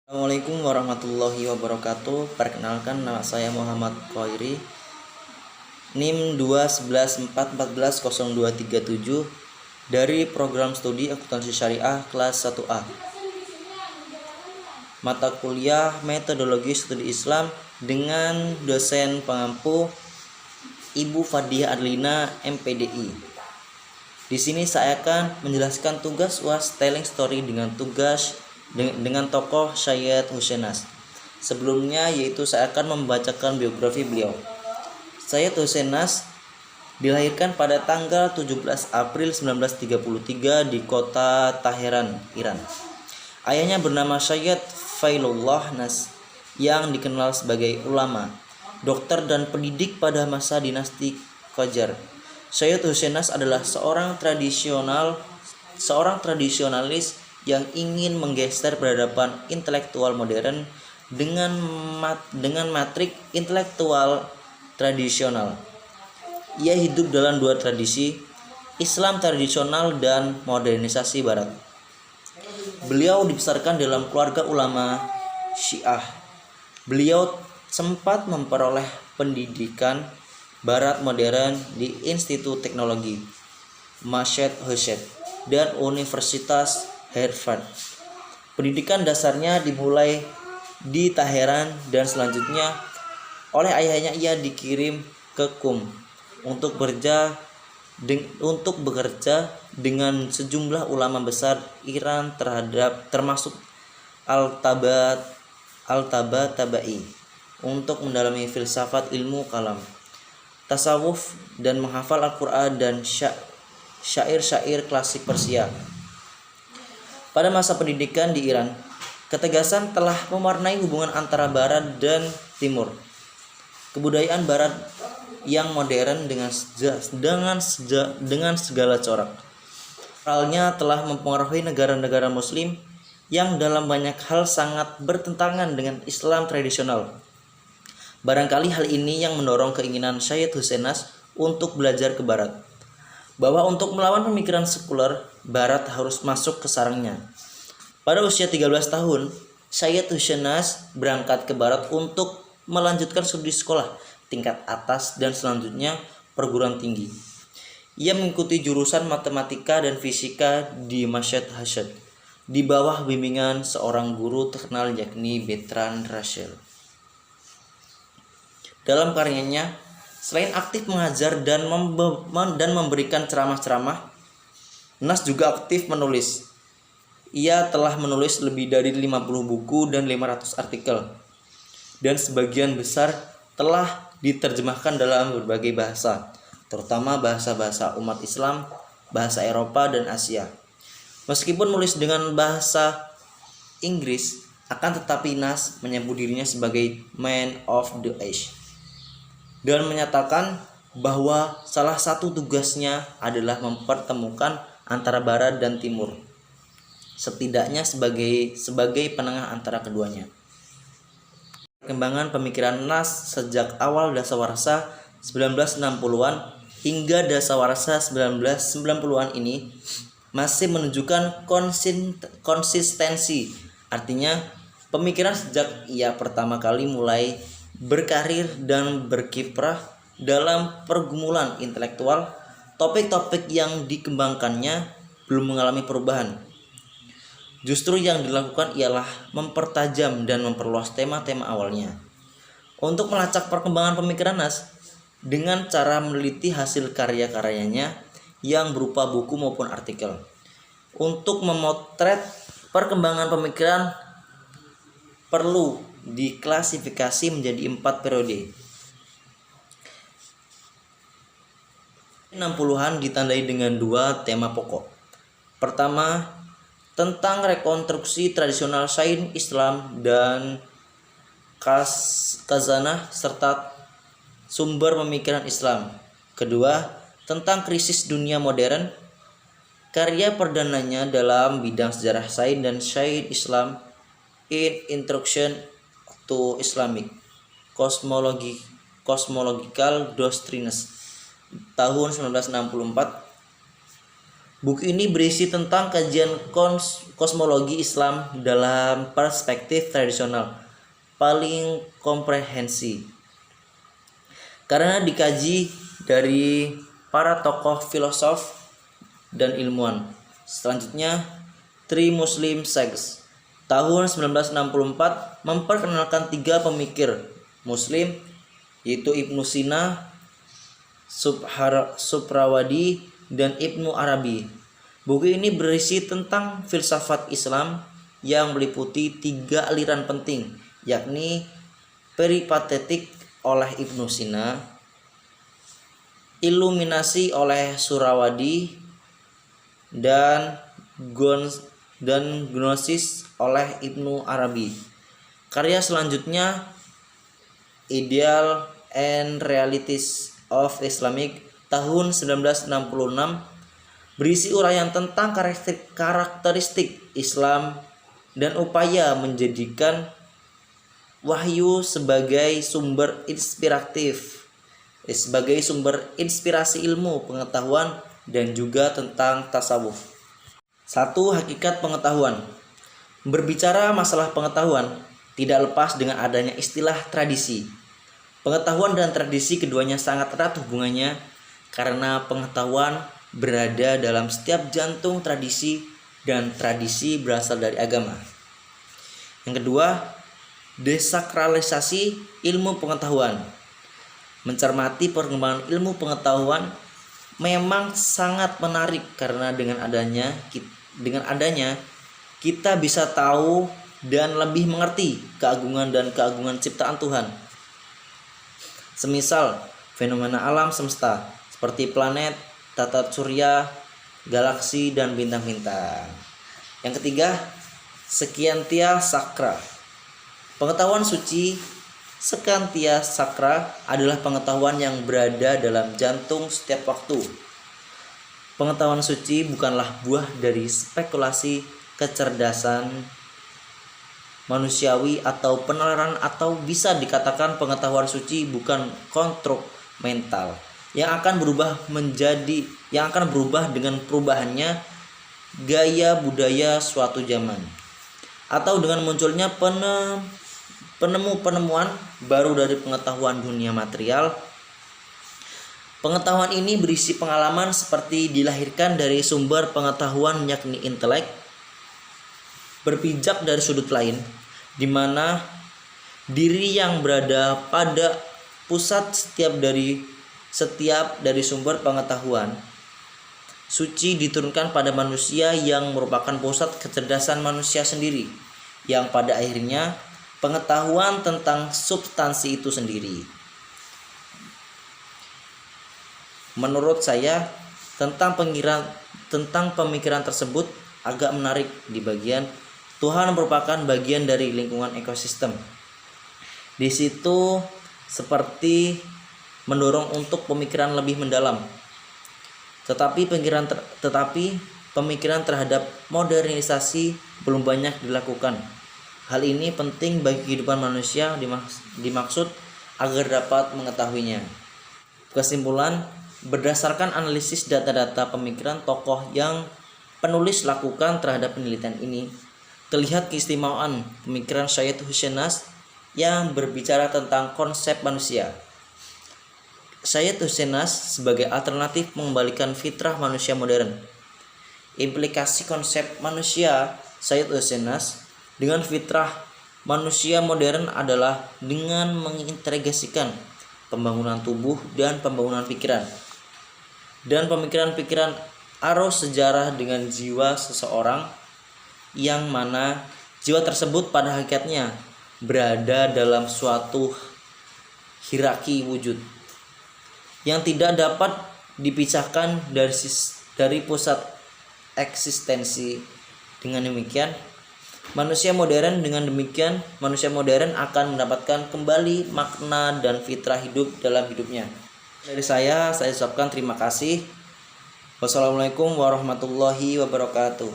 Assalamualaikum warahmatullahi wabarakatuh. Perkenalkan, nama saya Muhammad Khairi, NIM 211441027 dari program studi akuntansi syariah kelas 1A. Mata kuliah metodologi studi Islam dengan dosen pengampu Ibu Fadiyah Adlina MPDI. Di sini saya akan menjelaskan tugas UAS telling story dengan tokoh Syed Husenas. Sebelumnya yaitu saya akan membacakan biografi beliau. Syed Husenas dilahirkan pada tanggal 17 April 1933 di kota Teheran, Iran. Ayahnya bernama Syed Failullah Nas yang dikenal sebagai ulama, dokter dan pendidik pada masa dinasti Qajar. Syed Husenas adalah seorang tradisionalis yang ingin menggeser peradaban intelektual modern dengan matrik intelektual tradisional. Ia hidup dalam dua tradisi, Islam tradisional dan modernisasi Barat. Beliau dibesarkan dalam keluarga ulama Syiah. Beliau sempat memperoleh pendidikan Barat modern di Institut Teknologi Massachusetts dan Universitas Harvard. Pendidikan dasarnya dimulai di Teheran dan selanjutnya oleh ayahnya ia dikirim ke Qum untuk bekerja dengan sejumlah ulama besar Iran termasuk Al-Tabatabai untuk mendalami filsafat ilmu kalam, tasawuf dan menghafal Al-Quran dan syair-syair klasik Persia. Pada masa pendidikan di Iran, ketegasan telah mewarnai hubungan antara Barat dan Timur. Kebudayaan Barat yang modern dengan segala corak moralnya telah mempengaruhi negara-negara Muslim yang dalam banyak hal sangat bertentangan dengan Islam tradisional. Barangkali hal ini yang mendorong keinginan Syed Husenas untuk belajar ke Barat, bahwa untuk melawan pemikiran sekuler, Barat harus masuk ke sarangnya. Pada usia 13 tahun, Syed Husenas berangkat ke Barat untuk melanjutkan studi sekolah tingkat atas dan selanjutnya perguruan tinggi. Ia mengikuti jurusan matematika dan fisika di Massachusetts di bawah bimbingan seorang guru terkenal yakni Bertrand Russell. Dalam karyanya, selain aktif mengajar dan memberikan ceramah-ceramah, Nas juga aktif menulis. Ia telah menulis lebih dari 50 buku dan 500 artikel, dan sebagian besar telah diterjemahkan dalam berbagai bahasa, terutama bahasa-bahasa umat Islam, bahasa Eropa dan Asia. Meskipun menulis dengan bahasa Inggris, akan tetapi Nas menyebut dirinya sebagai man of the age dan menyatakan bahwa salah satu tugasnya adalah mempertemukan antara Barat dan Timur, setidaknya sebagai penengah antara keduanya. Perkembangan pemikiran Nas sejak awal dasawarsa 1960-an hingga dasawarsa 1990-an ini masih menunjukkan konsistensi. Artinya, pemikiran sejak ia pertama kali mulai berkarir dan berkiprah dalam pergumulan intelektual, topik-topik yang dikembangkannya belum mengalami perubahan. Justru yang dilakukan ialah mempertajam dan memperluas tema-tema awalnya. Untuk melacak perkembangan pemikiran Nas dengan cara meneliti hasil karya-karyanya yang berupa buku maupun artikel. Untuk memotret perkembangan pemikiran perlu diklasifikasi menjadi 4 periode. 60-an ditandai dengan 2 tema pokok. Pertama, tentang rekonstruksi tradisional sains Islam dan khazanah serta sumber pemikiran Islam. Kedua, tentang krisis dunia modern. Karya perdananya dalam bidang sejarah sains dan sains Islam in Introduction to Islamic Cosmological Doctrines tahun 1964. Buku ini berisi tentang kajian kosmologi Islam dalam perspektif tradisional paling komprehensi karena dikaji dari para tokoh filosof dan ilmuwan. Selanjutnya, Three Muslim Sects tahun 1964 memperkenalkan 3 pemikir Muslim, yaitu Ibnu Sina, Suhrawardi, dan Ibnu Arabi. Buku ini berisi tentang filsafat Islam yang meliputi 3 aliran penting, yakni peripatetik oleh Ibnu Sina, iluminasi oleh Suhrawardi, dan gnosis oleh Ibnu Arabi. Karya selanjutnya, Ideal and Realities of Islamic tahun 1966 berisi uraian tentang karakteristik Islam dan upaya menjadikan wahyu sebagai sumber inspirasi ilmu pengetahuan dan juga tentang tasawuf. 1. Hakikat pengetahuan. Berbicara masalah pengetahuan tidak lepas dengan adanya istilah tradisi. Pengetahuan dan tradisi keduanya sangat erat hubungannya karena pengetahuan berada dalam setiap jantung tradisi dan tradisi berasal dari agama. Yang kedua, desakralisasi ilmu pengetahuan. Mencermati perkembangan ilmu pengetahuan memang sangat menarik karena dengan adanya kita bisa tahu dan lebih mengerti keagungan ciptaan Tuhan. Semisal fenomena alam semesta seperti planet, tata surya, galaksi, dan bintang-bintang. Yang ketiga, Sekiantia Sakra. Pengetahuan suci Sekiantia Sakra adalah pengetahuan yang berada dalam jantung setiap waktu. Pengetahuan suci bukanlah buah dari spekulasi kecerdasan manusiawi atau penalaran, atau bisa dikatakan pengetahuan suci bukan konstruk mental yang akan berubah dengan perubahannya gaya budaya suatu zaman atau dengan munculnya penemuan baru dari pengetahuan dunia material. Pengetahuan ini berisi pengalaman seperti dilahirkan dari sumber pengetahuan, yakni intelek, berpijak dari sudut lain, di mana diri yang berada pada pusat setiap dari sumber pengetahuan suci diturunkan pada manusia yang merupakan pusat kecerdasan manusia sendiri, yang pada akhirnya pengetahuan tentang substansi itu sendiri. Menurut saya, tentang pemikiran tersebut agak menarik di bagian Tuhan merupakan bagian dari lingkungan ekosistem. Di situ seperti mendorong untuk pemikiran lebih mendalam. Tetapi pemikiran terhadap modernisasi belum banyak dilakukan. Hal ini penting bagi kehidupan manusia dimaksud agar dapat mengetahuinya. Kesimpulan, berdasarkan analisis data-data pemikiran tokoh yang penulis lakukan terhadap penelitian ini, terlihat keistimewaan pemikiran Syed Hussein Nas yang berbicara tentang konsep manusia. Syed Hussein Nas sebagai alternatif mengembalikan fitrah manusia modern. Implikasi konsep manusia Syed Hussein Nas dengan fitrah manusia modern adalah dengan mengintegrasikan pembangunan tubuh dan pembangunan pikiran, dan pemikiran-pikiran arus sejarah dengan jiwa seseorang, yang mana jiwa tersebut pada hakikatnya berada dalam suatu hierarki wujud yang tidak dapat dipisahkan dari pusat eksistensi. Dengan demikian, manusia modern akan mendapatkan kembali makna dan fitrah hidup dalam hidupnya. Dari saya ucapkan terima kasih. Wassalamualaikum warahmatullahi wabarakatuh.